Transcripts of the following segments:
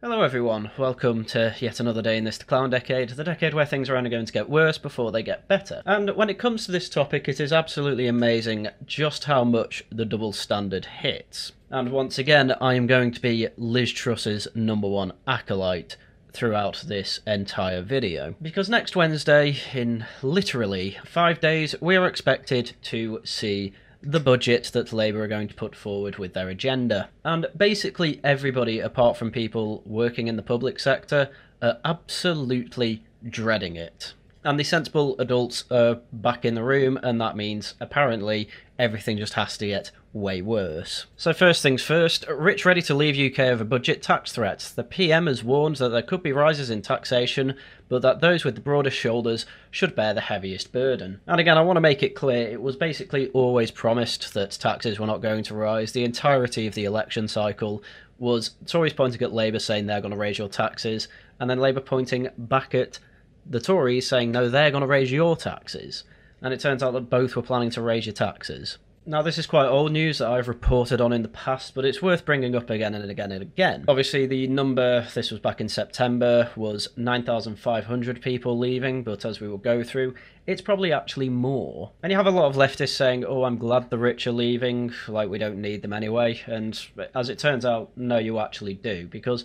Hello everyone, welcome to yet another day in this clown decade, the decade where things are only going to get worse before they get better. And when it comes to this topic, it is absolutely amazing just how much the double standard hits. And once again, I am going to be Liz Truss's #1 acolyte throughout this entire video. Because next Wednesday, in literally 5 days, we are expected to see the budget that Labour are going to put forward with their agenda. And basically everybody, apart from people working in the public sector, are absolutely dreading it. And the sensible adults are back in the room, and that means, apparently, everything just has to get way worse. So first things first, rich ready to leave UK over budget tax threats. The PM has warned that there could be rises in taxation, but that those with the broadest shoulders should bear the heaviest burden. And again, I want to make it clear, it was basically always promised that taxes were not going to rise. The entirety of the election cycle was Tories pointing at Labour saying they're going to raise your taxes, and then Labour pointing back at the Tories saying no, they're going to raise your taxes. And it turns out that both were planning to raise your taxes. Now, this is quite old news that I've reported on in the past, but it's worth bringing up again and again and again. Obviously, the number, this was back in September, was 9,500 people leaving, but as we will go through, it's probably actually more. And you have a lot of leftists saying, oh, I'm glad the rich are leaving, like we don't need them anyway, and as it turns out, no, you actually do, because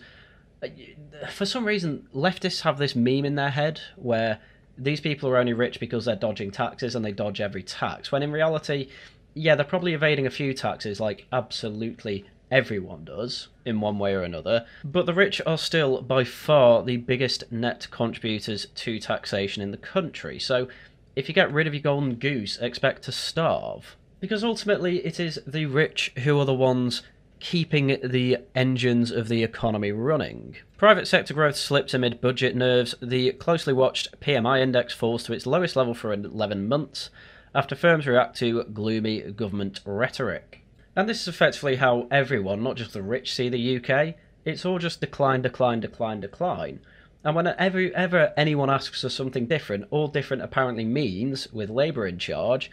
for some reason, leftists have this meme in their head where these people are only rich because they're dodging taxes and they dodge every tax, when in reality, yeah, they're probably evading a few taxes like absolutely everyone does in one way or another, but the rich are still by far the biggest net contributors to taxation in the country. So if you get rid of your golden goose, expect to starve. Because ultimately it is the rich who are the ones keeping the engines of the economy running. Private sector growth slips amid budget nerves. The closely watched PMI index falls to its lowest level for 11 months. After firms react to gloomy government rhetoric. And this is effectively how everyone, not just the rich, see the UK. It's all just decline, decline, decline, decline. And whenever anyone asks for something different, all different apparently means, with Labour in charge,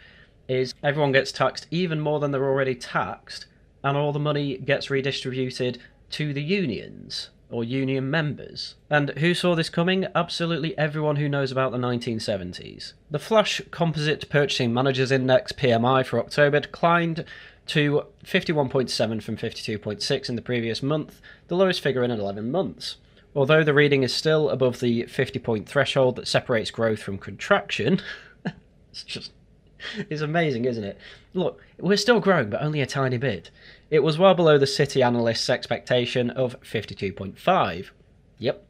is everyone gets taxed even more than they're already taxed, and all the money gets redistributed to the unions, or union members. And who saw this coming? Absolutely everyone who knows about the 1970s. The Flash Composite Purchasing Managers Index, PMI, for October declined to 51.7 from 52.6 in the previous month, the lowest figure in 11 months. Although the reading is still above the 50-point threshold that separates growth from contraction, it's amazing, isn't it? Look, we're still growing, but only a tiny bit. It was well below the City analyst's expectation of 52.5. Yep,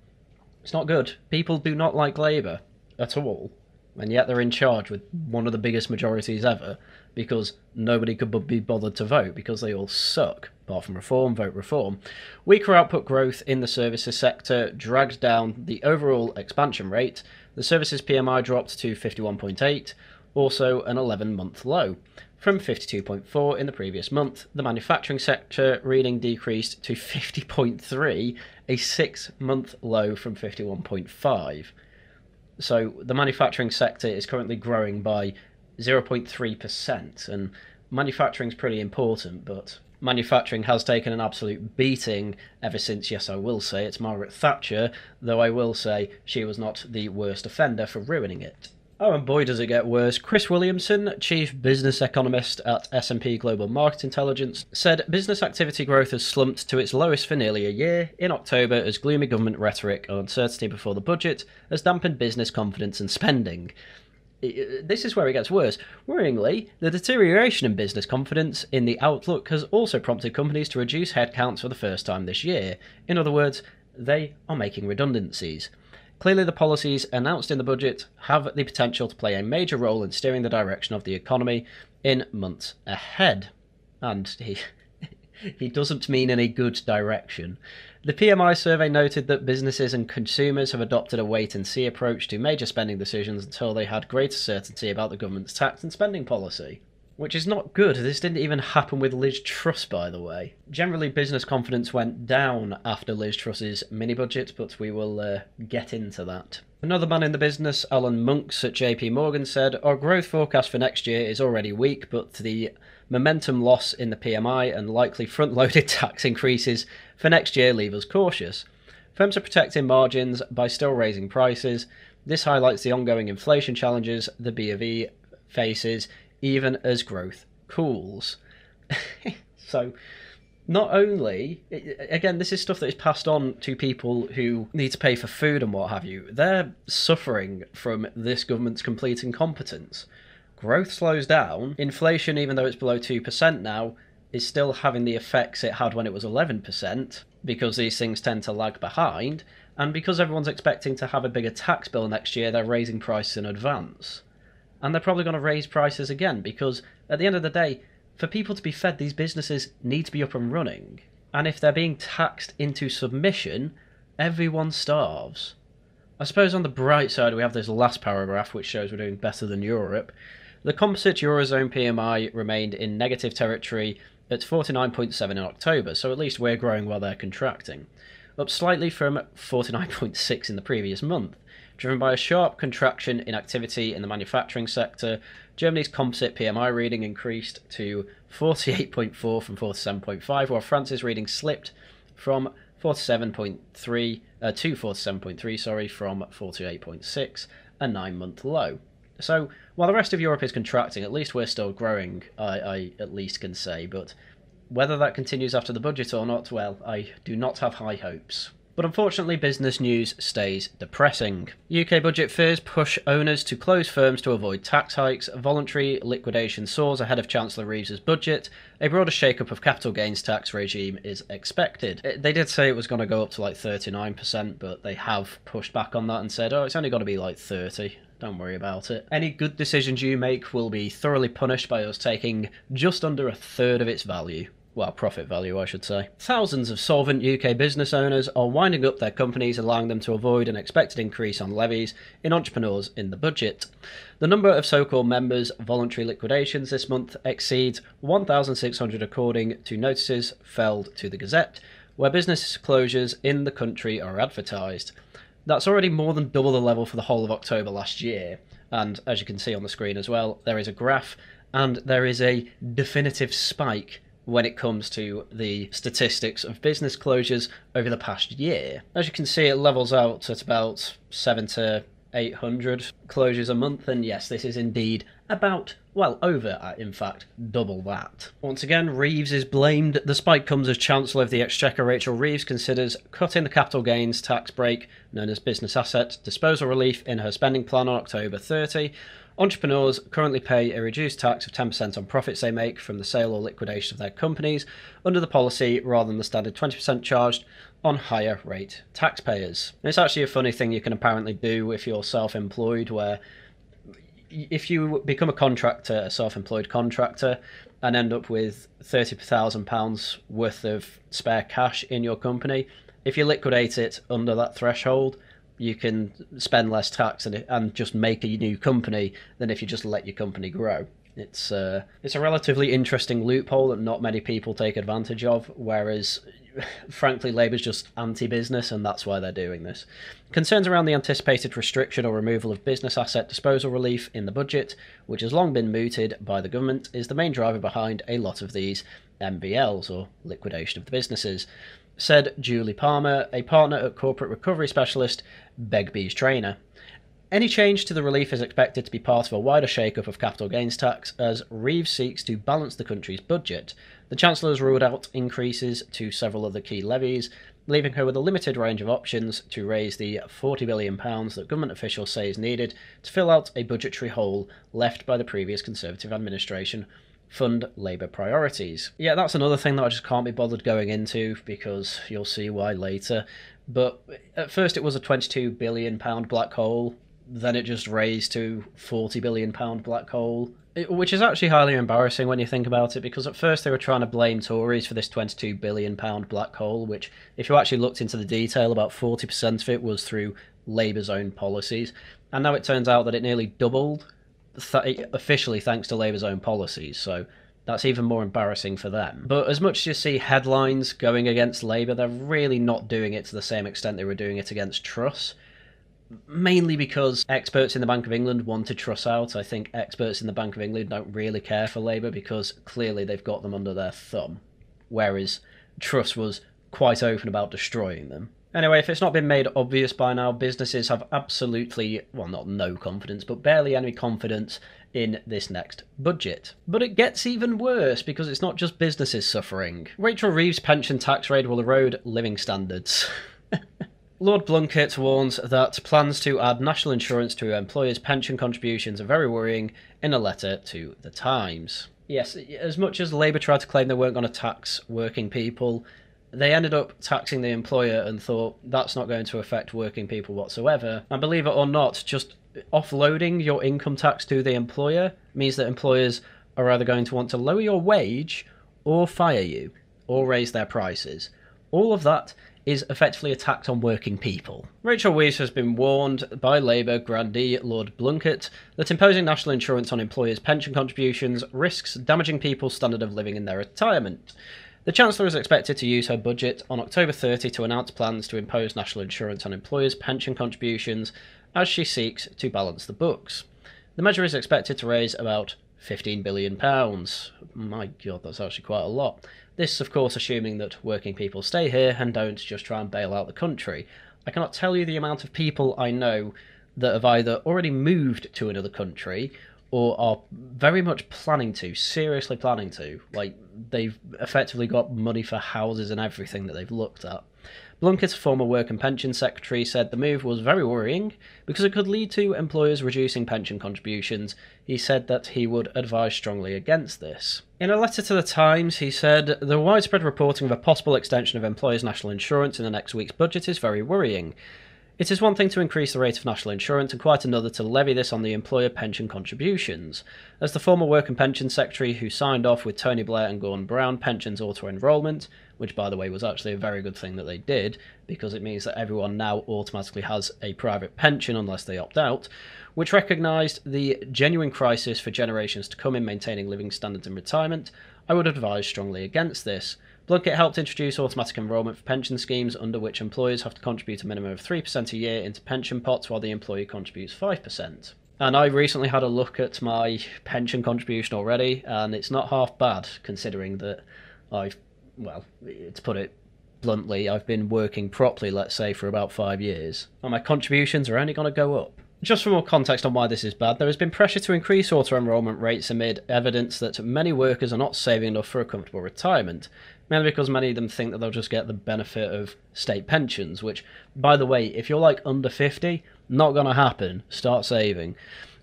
it's not good. People do not like Labour at all, and yet they're in charge with one of the biggest majorities ever, because nobody could be bothered to vote, because they all suck. Apart from Reform, vote Reform. Weaker output growth in the services sector dragged down the overall expansion rate. The services PMI dropped to 51.8, also an 11-month low, from 52.4 in the previous month. The manufacturing sector reading decreased to 50.3, a 6-month low from 51.5. So the manufacturing sector is currently growing by 0.3%, and manufacturing's pretty important, but manufacturing has taken an absolute beating ever since, yes, I will say, it's Margaret Thatcher, though I will say she was not the worst offender for ruining it. Oh, and boy does it get worse. Chris Williamson, chief business economist at S&P Global Market Intelligence, said business activity growth has slumped to its lowest for nearly a year in October as gloomy government rhetoric and uncertainty before the budget has dampened business confidence and spending. This is where it gets worse. Worryingly, the deterioration in business confidence in the outlook has also prompted companies to reduce headcounts for the first time this year. In other words, they are making redundancies. Clearly, the policies announced in the budget have the potential to play a major role in steering the direction of the economy in months ahead. And he doesn't mean any good direction. The PMI survey noted that businesses and consumers have adopted a wait-and-see approach to major spending decisions until they had greater certainty about the government's tax and spending policy. Which is not good. This didn't even happen with Liz Truss, by the way. Generally, business confidence went down after Liz Truss's mini-budget, but we will get into that. Another man in the business, Alan Monks at JP Morgan, said, our growth forecast for next year is already weak, but the momentum loss in the PMI and likely front-loaded tax increases for next year leave us cautious. Firms are protecting margins by still raising prices. This highlights the ongoing inflation challenges the B of E faces, even as growth cools. So, not only, again, this is stuff that is passed on to people who need to pay for food and what have you. They're suffering from this government's complete incompetence. Growth slows down. Inflation, even though it's below 2% now, is still having the effects it had when it was 11%, because these things tend to lag behind, and because everyone's expecting to have a bigger tax bill next year, they're raising prices in advance. And they're probably going to raise prices again, because at the end of the day, for people to be fed, these businesses need to be up and running. And if they're being taxed into submission, everyone starves. I suppose on the bright side, we have this last paragraph, which shows we're doing better than Europe. The composite Eurozone PMI remained in negative territory at 49.7 in October, so at least we're growing while they're contracting. Up slightly from 49.6 in the previous month. Driven by a sharp contraction in activity in the manufacturing sector, Germany's composite PMI reading increased to 48.4 from 47.5, while France's reading slipped from 47.3 to 47.3, from 48.6, a 9-month low. So, while the rest of Europe is contracting, at least we're still growing, I at least can say, but whether that continues after the budget or not, well, I do not have high hopes. But unfortunately, business news stays depressing. UK budget fears push owners to close firms to avoid tax hikes. Voluntary liquidation soars ahead of Chancellor Reeves's budget. A broader shake-up of capital gains tax regime is expected. They did say it was going to go up to like 39%, but they have pushed back on that and said, oh, it's only got to be like 30%. Don't worry about it. Any good decisions you make will be thoroughly punished by us taking just under a third of its value. Well, profit value, I should say. Thousands of solvent UK business owners are winding up their companies, allowing them to avoid an expected increase on levies in entrepreneurs in the budget. The number of so-called members' voluntary liquidations this month exceeds 1,600 according to notices filed to the Gazette, where business closures in the country are advertised. That's already more than double the level for the whole of October last year, and as you can see on the screen as well, there is a graph, and there is a definitive spike when it comes to the statistics of business closures over the past year. As you can see, it levels out at about 700 to 800 closures a month, and yes, this is indeed about, well, over, in fact, double that. Once again, Reeves is blamed. The spike comes as Chancellor of the Exchequer Rachel Reeves considers cutting the capital gains tax break, known as business asset disposal relief, in her spending plan on October 30. Entrepreneurs currently pay a reduced tax of 10% on profits they make from the sale or liquidation of their companies under the policy, rather than the standard 20% charged on higher rate taxpayers. And it's actually a funny thing you can apparently do if you're self-employed, where if you become a contractor, a self-employed contractor, and end up with £30,000 worth of spare cash in your company, if you liquidate it under that threshold, you can spend less tax and just make a new company than if you just let your company grow. It's a relatively interesting loophole that not many people take advantage of, whereas frankly Labour's just anti-business, and that's why they're doing this. Concerns around the anticipated restriction or removal of business asset disposal relief in the budget, which has long been mooted by the government, is the main driver behind a lot of these MBLs, or liquidation of the businesses, said Julie Palmer, a partner at corporate recovery specialist Begbie's Trainer. Any change to the relief is expected to be part of a wider shake-up of capital gains tax as Reeves seeks to balance the country's budget. The Chancellor has ruled out increases to several other key levies, leaving her with a limited range of options to raise the £40 billion that government officials say is needed to fill out a budgetary hole left by the previous Conservative administration. Fund Labour priorities. Yeah, that's another thing that I just can't be bothered going into, because you'll see why later. But at first it was a £22 billion black hole, then it just raised to £40 billion black hole, which is actually highly embarrassing when you think about it, because at first they were trying to blame Tories for this £22 billion black hole, which, if you actually looked into the detail, about 40% of it was through Labour's own policies, and now it turns out that it nearly doubled, officially thanks to Labour's own policies, so that's even more embarrassing for them. But as much as you see headlines going against Labour, they're really not doing it to the same extent they were doing it against Truss, mainly because experts in the Bank of England wanted Truss out. I think experts in the Bank of England don't really care for Labour because clearly they've got them under their thumb, whereas Truss was quite open about destroying them. Anyway, if it's not been made obvious by now, businesses have absolutely, well, not no confidence, but barely any confidence in this next budget. But it gets even worse because it's not just businesses suffering. Rachel Reeves' pension tax raid will erode living standards. Lord Blunkett warns that plans to add national insurance to employers' pension contributions are very worrying in a letter to The Times. Yes, as much as Labour tried to claim they weren't going to tax working people, they ended up taxing the employer and thought that's not going to affect working people whatsoever. And believe it or not, just offloading your income tax to the employer means that employers are either going to want to lower your wage or fire you or raise their prices. All of that is effectively a tax on working people. Rachel Reeves has been warned by Labour grandee Lord Blunkett that imposing national insurance on employers' pension contributions risks damaging people's standard of living in their retirement. The Chancellor is expected to use her budget on October 30 to announce plans to impose national insurance on employers' pension contributions as she seeks to balance the books. The measure is expected to raise about £15 billion. My God, that's actually quite a lot. This, of course, assuming that working people stay here and don't just try and bail out the country. I cannot tell you the amount of people I know that have either already moved to another country or are very much planning to, seriously planning to. Like, they've effectively got money for houses and everything that they've looked at. Blunkett, former Work and Pension Secretary, said the move was very worrying because it could lead to employers reducing pension contributions. He said that he would advise strongly against this. In a letter to The Times, he said, "The widespread reporting of a possible extension of employers' national insurance in the next week's budget is very worrying. It is one thing to increase the rate of national insurance and quite another to levy this on the employer pension contributions. As the former Work and Pension Secretary who signed off with Tony Blair and Gordon Brown pensions auto-enrolment," which by the way was actually a very good thing that they did, because it means that everyone now automatically has a private pension unless they opt out, which recognised the genuine crisis for generations to come in maintaining living standards in retirement, I would advise strongly against this. Blunkett helped introduce automatic enrolment for pension schemes under which employers have to contribute a minimum of 3% a year into pension pots while the employee contributes 5%. And I recently had a look at my pension contribution already, and it's not half bad considering that to put it bluntly, I've been working properly, let's say, for about 5 years, and my contributions are only going to go up. Just for more context on why this is bad, there has been pressure to increase auto-enrolment rates amid evidence that many workers are not saving enough for a comfortable retirement, mainly because many of them think that they'll just get the benefit of state pensions, which, by the way, if you're like under 50, not going to happen. Start saving.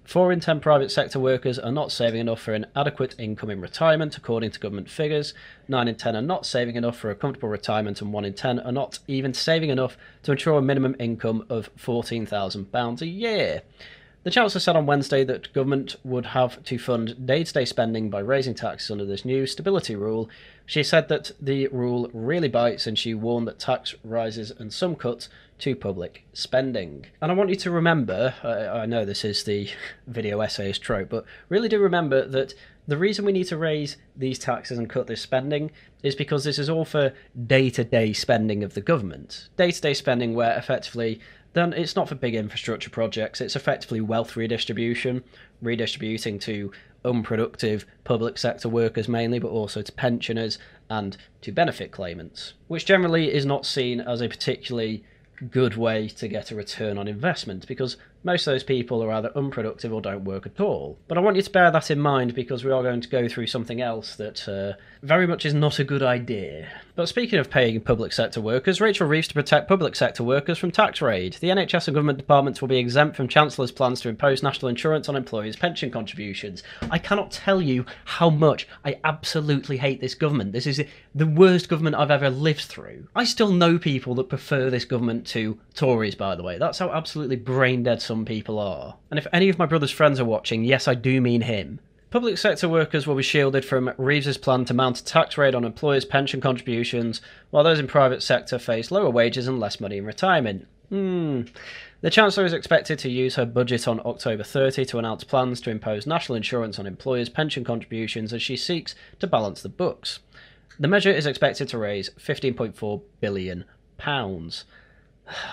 4 in 10 private sector workers are not saving enough for an adequate income in retirement, according to government figures. 9 in 10 are not saving enough for a comfortable retirement, and 1 in 10 are not even saving enough to ensure a minimum income of £14,000 a year. The Chancellor said on Wednesday that government would have to fund day-to-day spending by raising taxes under this new stability rule. She said that the rule really bites, and she warned that tax rises and some cuts to public spending. And I want you to remember, I know this is the video essayist trope, but really do remember that the reason we need to raise these taxes and cut this spending is because this is all for day-to-day spending of the government. Day-to-day spending where effectively then it's not for big infrastructure projects, it's effectively wealth redistribution, redistributing to unproductive public sector workers mainly, but also to pensioners and to benefit claimants, which generally is not seen as a particularly good way to get a return on investment, because most of those people are either unproductive or don't work at all. But I want you to bear that in mind, because we are going to go through something else that very much is not a good idea. But speaking of paying public sector workers, Rachel Reeves to protect public sector workers from tax raid. The NHS and government departments will be exempt from Chancellor's plans to impose national insurance on employees' pension contributions. I cannot tell you how much I absolutely hate this government. This is the worst government I've ever lived through. I still know people that prefer this government to Tories, by the way. That's how absolutely brain dead some people are. And if any of my brother's friends are watching, yes, I do mean him. Public sector workers will be shielded from Reeves's plan to mount a tax raid on employers' pension contributions, while those in private sector face lower wages and less money in retirement. The Chancellor is expected to use her budget on October 30 to announce plans to impose national insurance on employers' pension contributions as she seeks to balance the books. The measure is expected to raise £15.4 billion.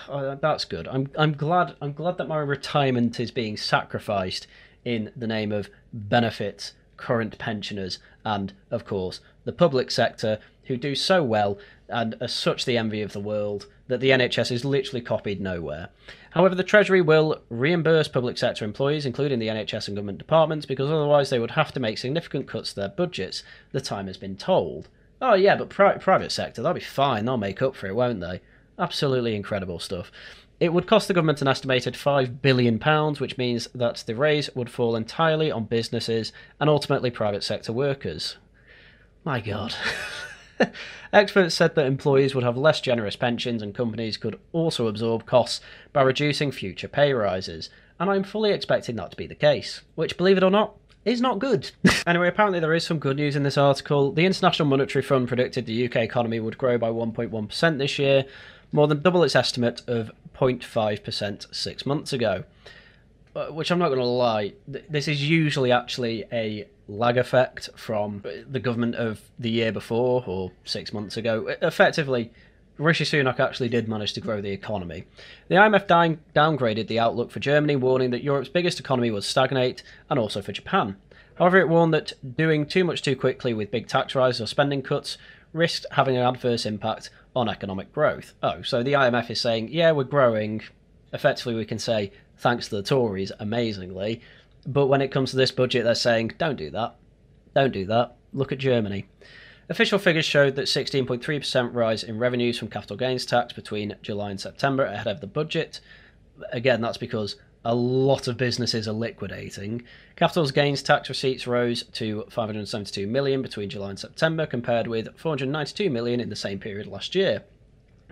Oh, that's good. I'm glad that my retirement is being sacrificed in the name of benefits, current pensioners, and, of course, the public sector, who do so well and are such the envy of the world that the NHS is literally copied nowhere. However, the Treasury will reimburse public sector employees, including the NHS and government departments, because otherwise they would have to make significant cuts to their budgets, the time has been told. Oh yeah, but private sector, they'll be fine, they'll make up for it, won't they? Absolutely incredible stuff. It would cost the government an estimated £5 billion, which means that the raise would fall entirely on businesses and ultimately private sector workers. My God. Experts said that employees would have less generous pensions and companies could also absorb costs by reducing future pay rises, and I'm fully expecting that to be the case, which, believe it or not, is not good. Anyway, apparently there is some good news in this article. The International Monetary Fund predicted the UK economy would grow by 1.1% this year, more than double its estimate of 0.5% 6 months ago. Which I'm not going to lie, this is usually actually a lag effect from the government of the year before or 6 months ago. Effectively, Rishi Sunak actually did manage to grow the economy. The IMF downgraded the outlook for Germany, warning that Europe's biggest economy would stagnate, and also for Japan. However, it warned that doing too much too quickly with big tax rises or spending cuts risked having an adverse impact on economic growth. Oh, so the IMF is saying, yeah, we're growing. Effectively, we can say, thanks to the Tories, amazingly. But when it comes to this budget, they're saying, don't do that. Don't do that. Look at Germany. Official figures showed that 16.3% rise in revenues from capital gains tax between July and September ahead of the budget. Again, that's because a lot of businesses are liquidating. Capital gains tax receipts rose to 572 million between July and September, compared with 492 million in the same period last year.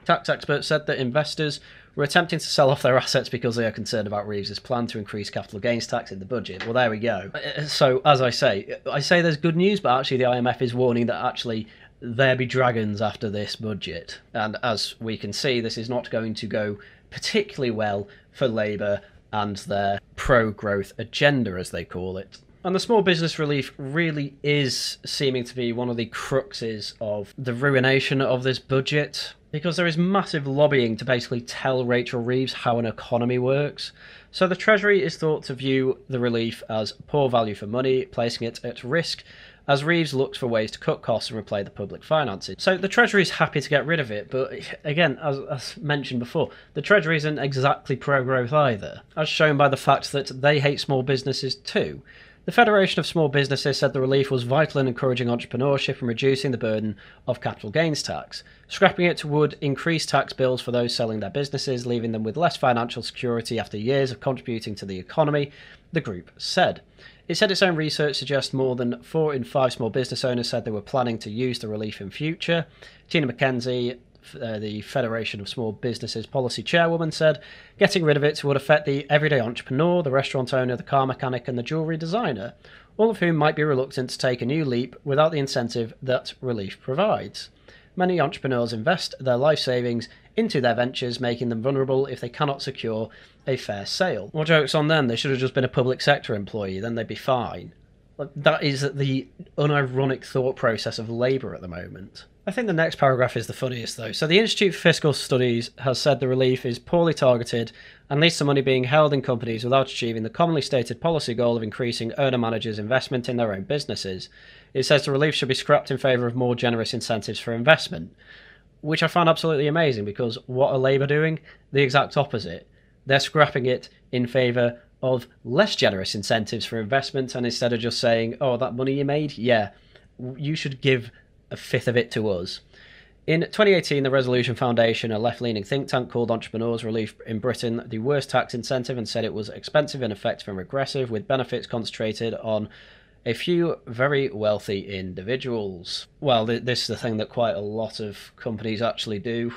Tax experts said that investors were attempting to sell off their assets because they are concerned about Reeves's plan to increase capital gains tax in the budget. Well, there we go. So, as I say there's good news, but actually the IMF is warning that actually there be dragons after this budget. And as we can see, this is not going to go particularly well for Labour and their pro-growth agenda, as they call it. And the small business relief really is seeming to be one of the cruxes of the ruination of this budget, because there is massive lobbying to basically tell Rachel Reeves how an economy works. So the Treasury is thought to view the relief as poor value for money, placing it at risk as Reeves looks for ways to cut costs and replay the public finances. So the Treasury is happy to get rid of it, but again, as mentioned before, the Treasury isn't exactly pro-growth either, as shown by the fact that they hate small businesses too. The Federation of Small Businesses said the relief was vital in encouraging entrepreneurship and reducing the burden of capital gains tax. Scrapping it would increase tax bills for those selling their businesses, leaving them with less financial security after years of contributing to the economy, the group said. It said its own research suggests more than 4 in 5 small business owners said they were planning to use the relief in future. Tina McKenzie, the Federation of Small Businesses policy chairwoman, said getting rid of it would affect the everyday entrepreneur, the restaurant owner, the car mechanic and the jewellery designer, all of whom might be reluctant to take a new leap without the incentive that relief provides. Many entrepreneurs invest their life savings into their ventures, making them vulnerable if they cannot secure a fair sale. Well, joke's on them, they should have just been a public sector employee, then they'd be fine. That is the unironic thought process of Labour at the moment. I think the next paragraph is the funniest though. So the Institute for Fiscal Studies has said the relief is poorly targeted and leads to money being held in companies without achieving the commonly stated policy goal of increasing owner-managers' investment in their own businesses. It says the relief should be scrapped in favour of more generous incentives for investment, which I find absolutely amazing, because what are Labour doing? The exact opposite. They're scrapping it in favour of less generous incentives for investment, and instead of just saying, oh, that money you made, yeah, you should give a fifth of it to us. In 2018, the Resolution Foundation, a left-leaning think tank, called Entrepreneurs Relief in Britain the worst tax incentive and said it was expensive, ineffective and regressive, with benefits concentrated on a few very wealthy individuals. Well, this is the thing that quite a lot of companies actually do.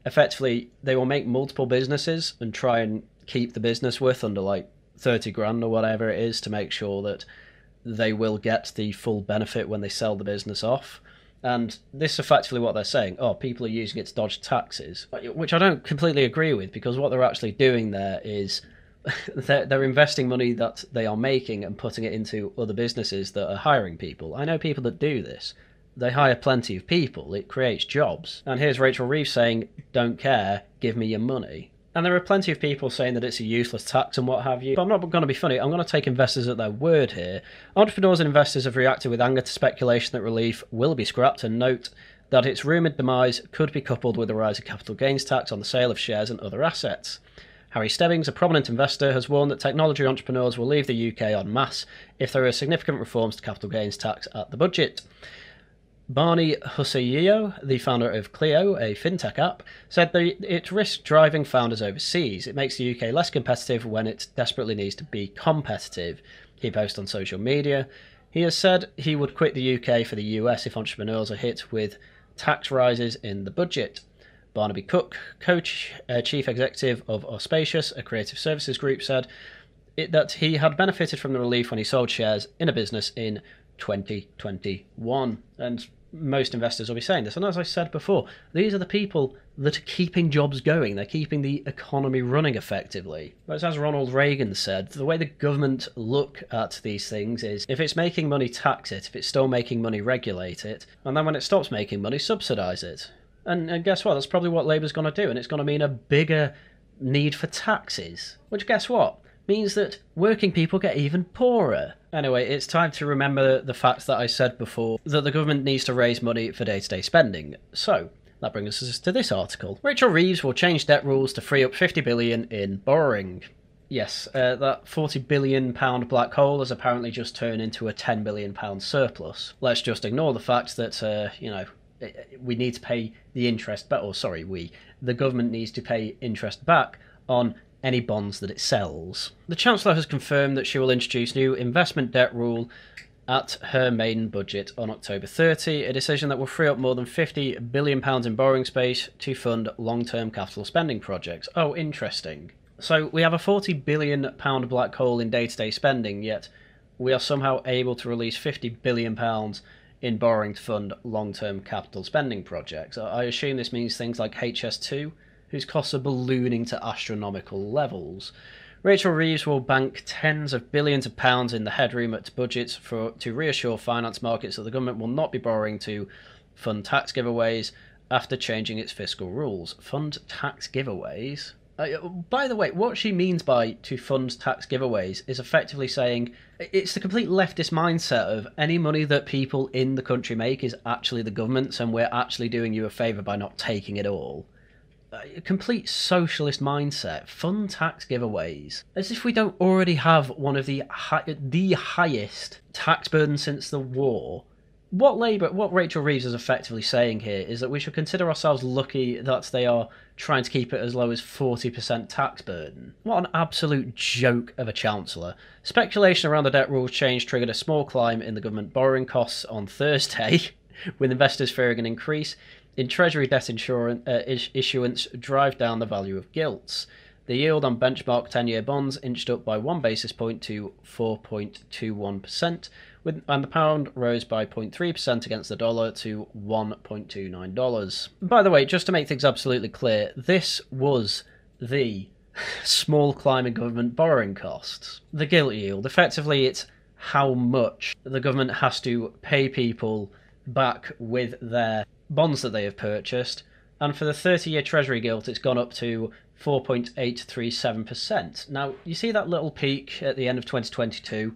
Effectively, they will make multiple businesses and try and keep the business worth under like 30 grand or whatever it is to make sure that they will get the full benefit when they sell the business off. And this is effectively what they're saying. Oh, people are using it to dodge taxes, which I don't completely agree with, because what they're actually doing there is they're investing money that they are making and putting it into other businesses that are hiring people. I know people that do this. They hire plenty of people. It creates jobs. And here's Rachel Reeves saying, don't care, give me your money. And there are plenty of people saying that it's a useless tax and what have you. But I'm not going to be funny. I'm going to take investors at their word here. Entrepreneurs and investors have reacted with anger to speculation that relief will be scrapped, and note that its rumoured demise could be coupled with the rise of capital gains tax on the sale of shares and other assets. Harry Stebbings, a prominent investor, has warned that technology entrepreneurs will leave the UK en masse if there are significant reforms to capital gains tax at the budget. Barney Husseyo, the founder of Clio, a fintech app, said that it risks driving founders overseas. It makes the UK less competitive when it desperately needs to be competitive. He posted on social media. He has said he would quit the UK for the US if entrepreneurs are hit with tax rises in the budget. Barnaby Cook, chief executive of Auspicious, a creative services group, said that he had benefited from the relief when he sold shares in a business in 2021. And most investors will be saying this. And as I said before, these are the people that are keeping jobs going. They're keeping the economy running effectively. But as Ronald Reagan said, the way the government look at these things is if it's making money, tax it. If it's still making money, regulate it. And then when it stops making money, subsidise it. And guess what? That's probably what Labour's going to do. And it's going to mean a bigger need for taxes. Which, guess what? Means that working people get even poorer. Anyway, it's time to remember the fact that I said before, that the government needs to raise money for day-to-day spending. So, that brings us to this article. Rachel Reeves will change debt rules to free up $50 billion in borrowing. Yes, that £40 billion black hole has apparently just turned into a £10 billion surplus. Let's just ignore the fact that, we need to pay the interest back, the government needs to pay interest back on any bonds that it sells. The Chancellor has confirmed that she will introduce new investment debt rule at her main budget on October 30, a decision that will free up more than £50 billion in borrowing space to fund long-term capital spending projects. Oh, interesting. So we have a £40 billion black hole in day-to-day spending, yet we are somehow able to release £50 billion in borrowing to fund long-term capital spending projects. I assume this means things like HS2, whose costs are ballooning to astronomical levels. Rachel Reeves will bank tens of billions of pounds in the headroom at budgets to reassure finance markets that the government will not be borrowing to fund tax giveaways after changing its fiscal rules. Fund tax giveaways? By the way, what she means by to fund tax giveaways is effectively saying it's the complete leftist mindset of any money that people in the country make is actually the government's and we're actually doing you a favour by not taking it all. A complete socialist mindset. Fund tax giveaways. As if we don't already have one of the highest tax burdens since the war. What Rachel Reeves is effectively saying here is that we should consider ourselves lucky that they are trying to keep it as low as 40% tax burden. What an absolute joke of a chancellor. Speculation around the debt rules change triggered a small climb in the government borrowing costs on Thursday, with investors fearing an increase in Treasury debt issuance drive down the value of gilts. The yield on benchmark 10-year bonds inched up by 1 basis point to 4.21%, and the pound rose by 0.3% against the dollar to $1.29. By the way, just to make things absolutely clear, this was the small climb in government borrowing costs. The gilt yield, effectively it's how much the government has to pay people back with their bonds that they have purchased, and for the 30-year Treasury gilt it's gone up to 4.837%. Now, you see that little peak at the end of 2022?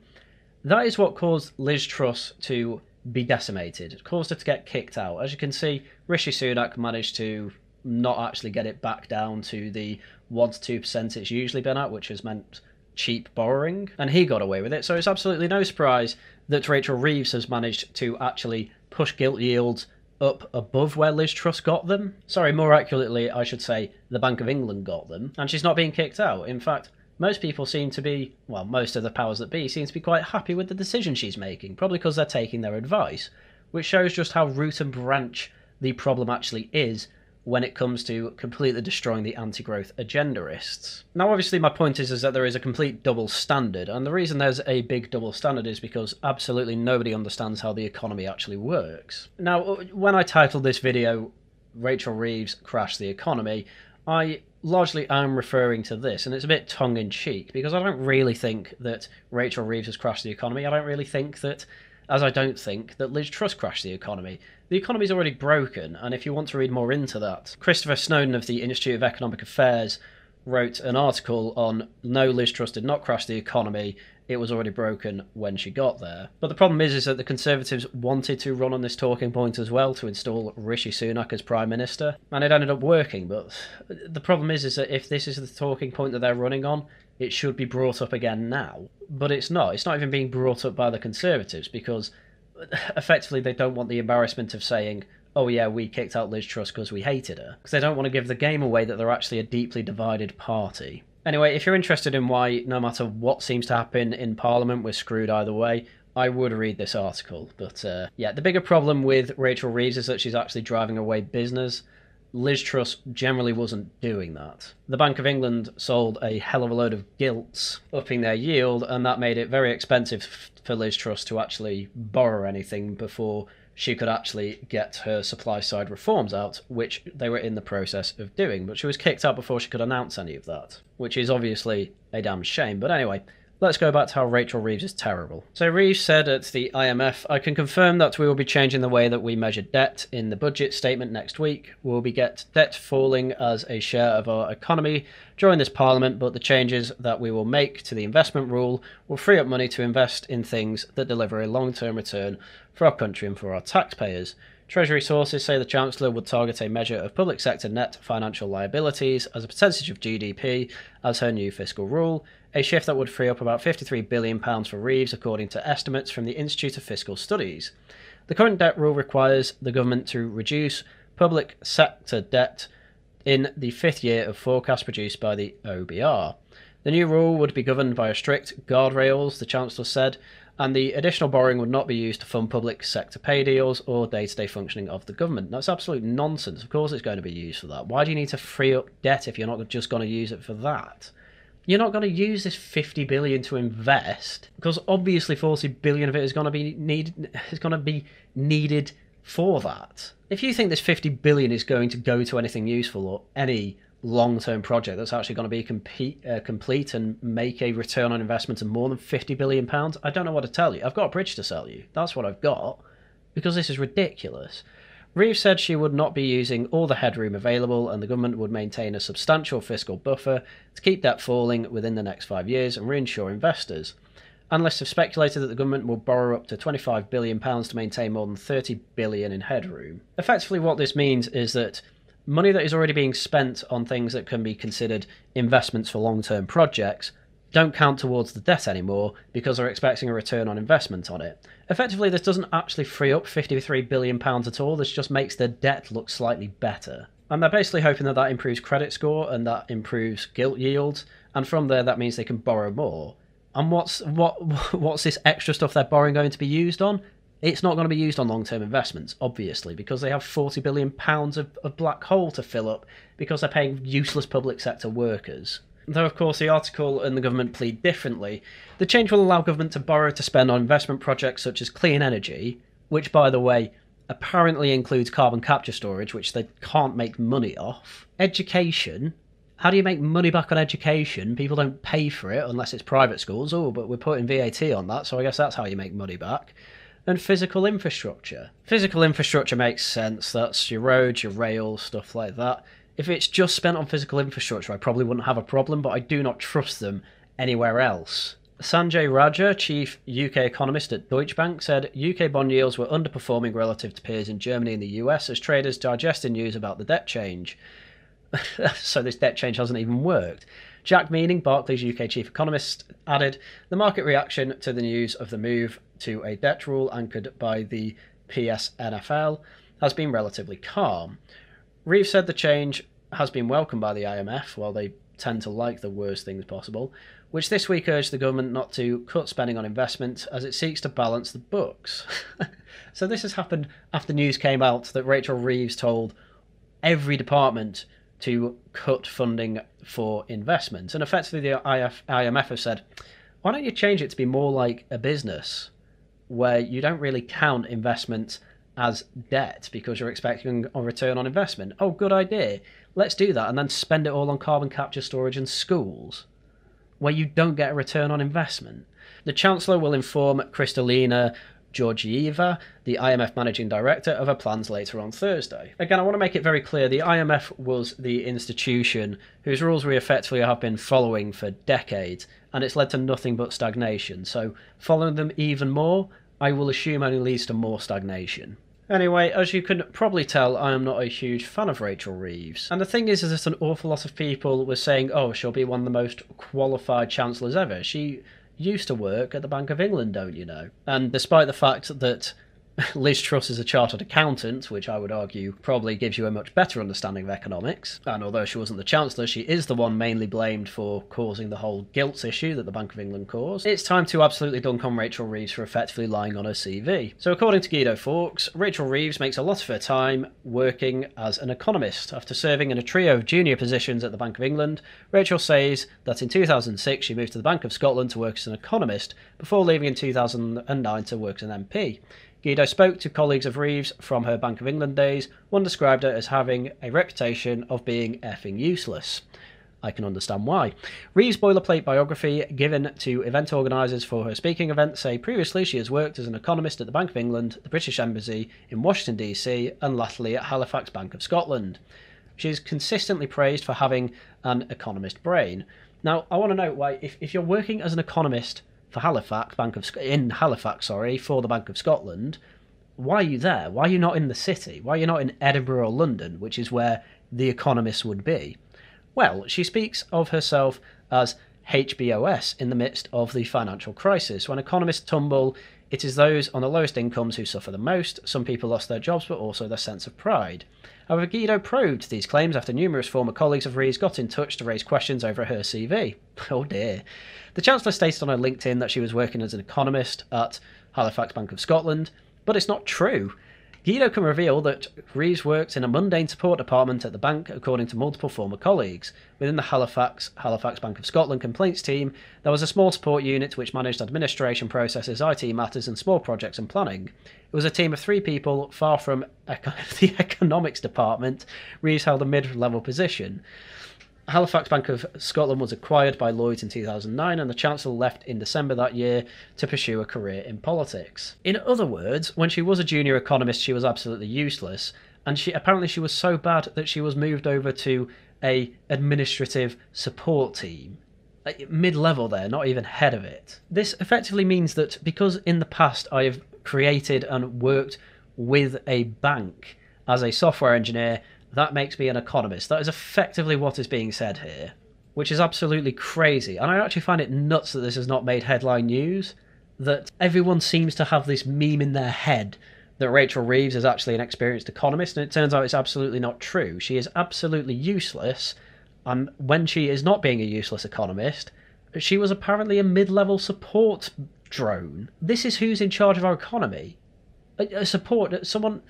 That is what caused Liz Truss to be decimated. It caused her to get kicked out. As you can see, Rishi Sunak managed to not actually get it back down to the 1 to 2% it's usually been at, which has meant cheap borrowing, and he got away with it. So it's absolutely no surprise that Rachel Reeves has managed to actually push gilt yields up above where Liz Truss got them. Sorry, more accurately, I should say the Bank of England got them, and she's not being kicked out. In fact, most people seem to be, well, most of the powers that be seem to be quite happy with the decision she's making, probably because they're taking their advice, which shows just how root and branch the problem actually is when it comes to completely destroying the anti-growth agendaists. Now, obviously, my point is that there is a complete double standard, and the reason there's a big double standard is because absolutely nobody understands how the economy actually works. Now, when I titled this video, Rachel Reeves Crashed the Economy, I largely am referring to this, and it's a bit tongue-in-cheek, because I don't really think that Rachel Reeves has crashed the economy. I don't really think that, as I don't think that Liz Truss crashed the economy. The economy's already broken, and if you want to read more into that, Christopher Snowdon of the Institute of Economic Affairs wrote an article on no, Liz Truss did not crash the economy. It was already broken when she got there. But the problem is that the Conservatives wanted to run on this talking point as well to install Rishi Sunak as Prime Minister, and it ended up working. But the problem is that if this is the talking point that they're running on, it should be brought up again now. But it's not. It's not even being brought up by the Conservatives because effectively they don't want the embarrassment of saying, oh yeah, we kicked out Liz Truss because we hated her. Because they don't want to give the game away that they're actually a deeply divided party. Anyway, if you're interested in why no matter what seems to happen in Parliament, we're screwed either way, I would read this article. But yeah, the bigger problem with Rachel Reeves is that she's actually driving away business. Liz Truss generally wasn't doing that. The Bank of England sold a hell of a load of gilts, upping their yield, and that made it very expensive for Liz Truss to actually borrow anything before she could actually get her supply side reforms out, which they were in the process of doing. But she was kicked out before she could announce any of that, which is obviously a damn shame. But anyway, let's go back to how Rachel Reeves is terrible. So Reeves said at the IMF, I can confirm that we will be changing the way that we measure debt in the budget statement next week. We'll be get debt falling as a share of our economy during this parliament, but the changes that we will make to the investment rule will free up money to invest in things that deliver a long-term return for our country and for our taxpayers. Treasury sources say the Chancellor would target a measure of public sector net financial liabilities as a percentage of GDP as her new fiscal rule, a shift that would free up about £53 billion for Reeves, according to estimates from the Institute of Fiscal Studies. The current debt rule requires the government to reduce public sector debt in the fifth year of forecasts produced by the OBR. The new rule would be governed by strict guardrails, the Chancellor said, and the additional borrowing would not be used to fund public sector pay deals or day-to-day functioning of the government. That's absolute nonsense. Of course it's going to be used for that. Why do you need to free up debt if you're not just going to use it for that? You're not going to use this 50 billion to invest because obviously 40 billion of it is going to be needed for that. If you think this 50 billion is going to go to anything useful or any long-term project that's actually going to be complete and make a return on investment of more than £50 billion, I don't know what to tell you. I've got a bridge to sell you. That's what I've got, because this is ridiculous. Reeves said she would not be using all the headroom available and the government would maintain a substantial fiscal buffer to keep debt falling within the next 5 years and reinsure investors. Analysts have speculated that the government will borrow up to £25 billion to maintain more than £30 billion in headroom. Effectively what this means is that money that is already being spent on things that can be considered investments for long-term projects don't count towards the debt anymore because they're expecting a return on investment on it. Effectively, this doesn't actually free up £53 billion at all, this just makes the debt look slightly better. And they're basically hoping that that improves credit score and that improves gilt yields, and from there that means they can borrow more. And what's this extra stuff they're borrowing going to be used on? It's not going to be used on long-term investments, obviously, because they have £40 billion of black hole to fill up because they're paying useless public sector workers. Though, of course, the article and the government plead differently. The change will allow government to borrow to spend on investment projects such as clean energy, which, by the way, apparently includes carbon capture storage, which they can't make money off. Education. How do you make money back on education? People don't pay for it unless it's private schools. Oh, but we're putting VAT on that, so I guess that's how you make money back. And physical infrastructure. Physical infrastructure makes sense. That's your roads, your rails, stuff like that. If it's just spent on physical infrastructure, I probably wouldn't have a problem, but I do not trust them anywhere else. Sanjay Raja, chief UK economist at Deutsche Bank, said UK bond yields were underperforming relative to peers in Germany and the US as traders digested news about the debt change. So this debt change hasn't even worked. Jack Meaning, Barclays UK chief economist, added, the market reaction to the news of the move to a debt rule anchored by the PSNFL has been relatively calm. Reeves said the change has been welcomed by the IMF, while they tend to like the worst things possible, which this week urged the government not to cut spending on investment as it seeks to balance the books. So this has happened after news came out that Rachel Reeves told every department to cut funding for investment. And effectively the IMF have said, why don't you change it to be more like a business where you don't really count investment as debt because you're expecting a return on investment? Oh, good idea. Let's do that and then spend it all on carbon capture storage and schools where you don't get a return on investment. The Chancellor will inform Kristalina Gláeddyv, the IMF managing director, of her plans later on Thursday. Again, I want to make it very clear, the IMF was the institution whose rules we effectively have been following for decades, and it's led to nothing but stagnation. So following them even more, I will assume, only leads to more stagnation. Anyway, as you can probably tell, I am not a huge fan of Rachel Reeves. And the thing is that an awful lot of people were saying, oh, she'll be one of the most qualified chancellors ever. She used to work at the Bank of England, don't you know? And despite the fact that Liz Truss is a chartered accountant, which I would argue probably gives you a much better understanding of economics, and although she wasn't the Chancellor, she is the one mainly blamed for causing the whole gilts issue that the Bank of England caused, it's time to absolutely dunk on Rachel Reeves for effectively lying on her CV. So according to Guido Fawkes, Rachel Reeves makes a lot of her time working as an economist. After serving in a trio of junior positions at the Bank of England, Rachel says that in 2006 she moved to the Bank of Scotland to work as an economist, before leaving in 2009 to work as an MP. Guido spoke to colleagues of Reeves from her Bank of England days. One described her as having a reputation of being effing useless. I can understand why. Reeves' boilerplate biography given to event organisers for her speaking event say previously she has worked as an economist at the Bank of England, the British Embassy in Washington DC, and latterly at Halifax Bank of Scotland. She is consistently praised for having an economist brain. Now, I want to know why, if you're working as an economist for Halifax, for the Bank of Scotland, why are you there? Why are you not in the city? Why are you not in Edinburgh or London, which is where the economists would be? Well, she speaks of herself as HBOS in the midst of the financial crisis. When economists tumble, it is those on the lowest incomes who suffer the most. Some people lost their jobs, but also their sense of pride. However, Guido probed these claims after numerous former colleagues of Reeves got in touch to raise questions over her CV. Oh dear. The Chancellor stated on her LinkedIn that she was working as an economist at Halifax Bank of Scotland, but it's not true. Guido can reveal that Reeves worked in a mundane support department at the bank, according to multiple former colleagues. Within the Halifax Bank of Scotland complaints team, there was a small support unit which managed administration processes, IT matters and small projects and planning. It was a team of 3 people, far from the economics department. Reeves held a mid-level position. Halifax Bank of Scotland was acquired by Lloyds in 2009, and the Chancellor left in December that year to pursue a career in politics. In other words, when she was a junior economist, she was absolutely useless, and apparently she was so bad that she was moved over to a administrative support team. Mid-level there, not even head of it. This effectively means that because in the past I have created and worked with a bank as a software engineer, that makes me an economist. That is effectively what is being said here, which is absolutely crazy. And I actually find it nuts that this has not made headline news, that everyone seems to have this meme in their head that Rachel Reeves is actually an experienced economist, and it turns out it's absolutely not true. She is absolutely useless, and when she is not being a useless economist, she was apparently a mid-level support drone. This is who's in charge of our economy. A support, someone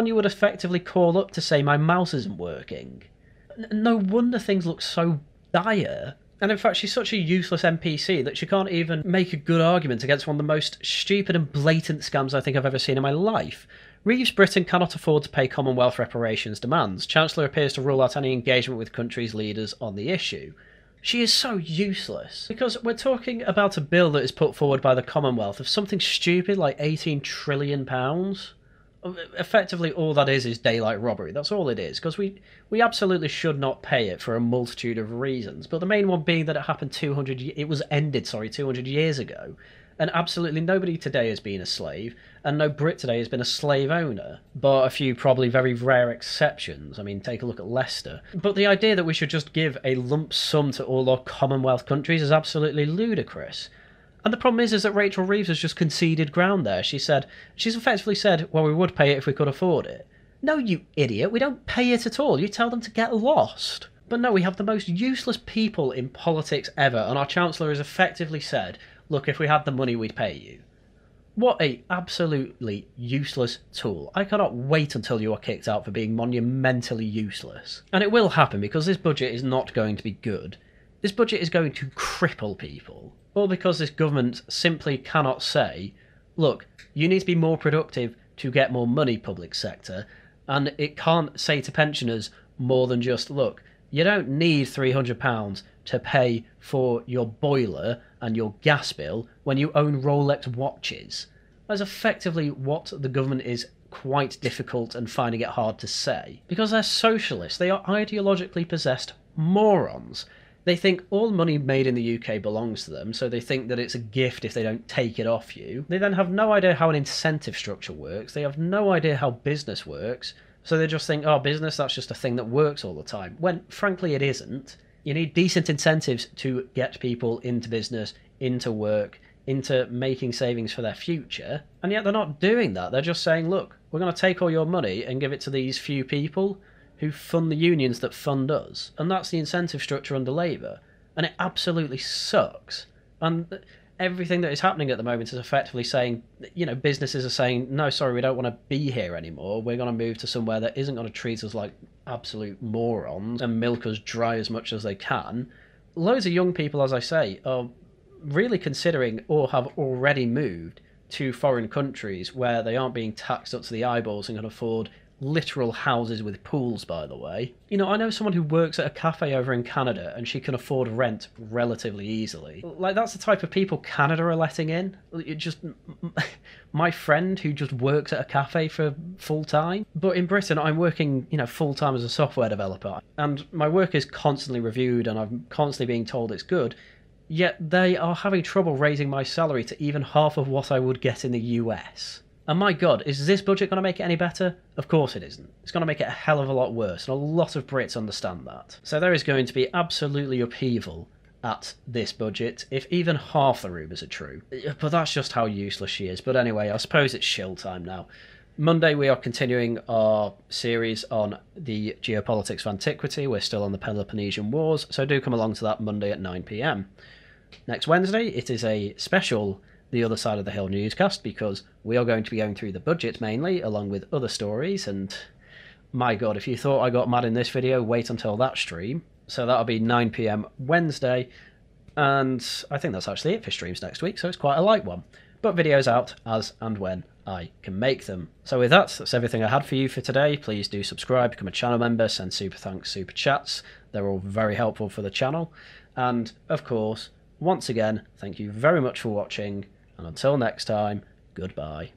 you would effectively call up to say, my mouse isn't working. No wonder things look so dire. And in fact, she's such a useless NPC that she can't even make a good argument against one of the most stupid and blatant scams I think I've ever seen in my life. Reeves Britain cannot afford to pay Commonwealth reparations demands. Chancellor appears to rule out any engagement with country's leaders on the issue. She is so useless. Because we're talking about a bill that is put forward by the Commonwealth of something stupid like £18 trillion. Effectively all that is daylight robbery. That's all it is, because we absolutely should not pay it for a multitude of reasons, but the main one being that it happened 200 years ago, and absolutely nobody today has been a slave, and no Brit today has been a slave owner, bar a few probably very rare exceptions. I mean, take a look at Leicester. But the idea that we should just give a lump sum to all our Commonwealth countries is absolutely ludicrous. And the problem is that Rachel Reeves has just conceded ground there. She's effectively said, well, we would pay it if we could afford it. No, you idiot, we don't pay it at all. You tell them to get lost. But no, we have the most useless people in politics ever, and our Chancellor has effectively said, look, if we had the money, we'd pay you. What a absolutely useless tool. I cannot wait until you are kicked out for being monumentally useless. And it will happen, because this budget is not going to be good. This budget is going to cripple people. All because this government simply cannot say, look, you need to be more productive to get more money, public sector, and it can't say to pensioners more than just, look, you don't need £300 to pay for your boiler and your gas bill when you own Rolex watches. That's effectively what the government is quite difficult and finding it hard to say. Because they're socialists, they are ideologically possessed morons. They think all money made in the UK belongs to them, so they think that it's a gift if they don't take it off you. They then have no idea how an incentive structure works, they have no idea how business works, so they just think, oh, business, that's just a thing that works all the time, when frankly it isn't. You need decent incentives to get people into business, into work, into making savings for their future, and yet they're not doing that. They're just saying, look, we're going to take all your money and give it to these few people who fund the unions that fund us, and that's the incentive structure under Labour, and it absolutely sucks. And everything that is happening at the moment is effectively saying, you know, businesses are saying, no, sorry, we don't want to be here anymore, we're going to move to somewhere that isn't going to treat us like absolute morons and milk us dry as much as they can. Loads of young people, as I say, are really considering or have already moved to foreign countries where they aren't being taxed up to the eyeballs and can afford literal houses with pools, by the way. You know, I know someone who works at a cafe over in Canada and she can afford rent relatively easily. Like, that's the type of people Canada are letting in. It just... my friend who just works at a cafe for full time. But in Britain, I'm working, you know, full time as a software developer, and my work is constantly reviewed and I'm constantly being told it's good. Yet they are having trouble raising my salary to even half of what I would get in the US. And my God, is this budget going to make it any better? Of course it isn't. It's going to make it a hell of a lot worse, and a lot of Brits understand that. So there is going to be absolutely upheaval at this budget, if even half the rumours are true. But that's just how useless she is. But anyway, I suppose it's shill time now. Monday we are continuing our series on the geopolitics of antiquity. We're still on the Peloponnesian Wars, so do come along to that Monday at 9 PM. Next Wednesday, it is a special The Other Side of the Hill newscast, because we are going to be going through the budget mainly, along with other stories, and my God, if you thought I got mad in this video, wait until that stream. So that'll be 9 PM Wednesday, and I think that's actually it for streams next week, so it's quite a light one. But videos out as and when I can make them. So with that, that's everything I had for you for today. Please do subscribe, become a channel member, send super thanks, super chats. They're all very helpful for the channel. And, of course, once again, thank you very much for watching, and until next time, goodbye.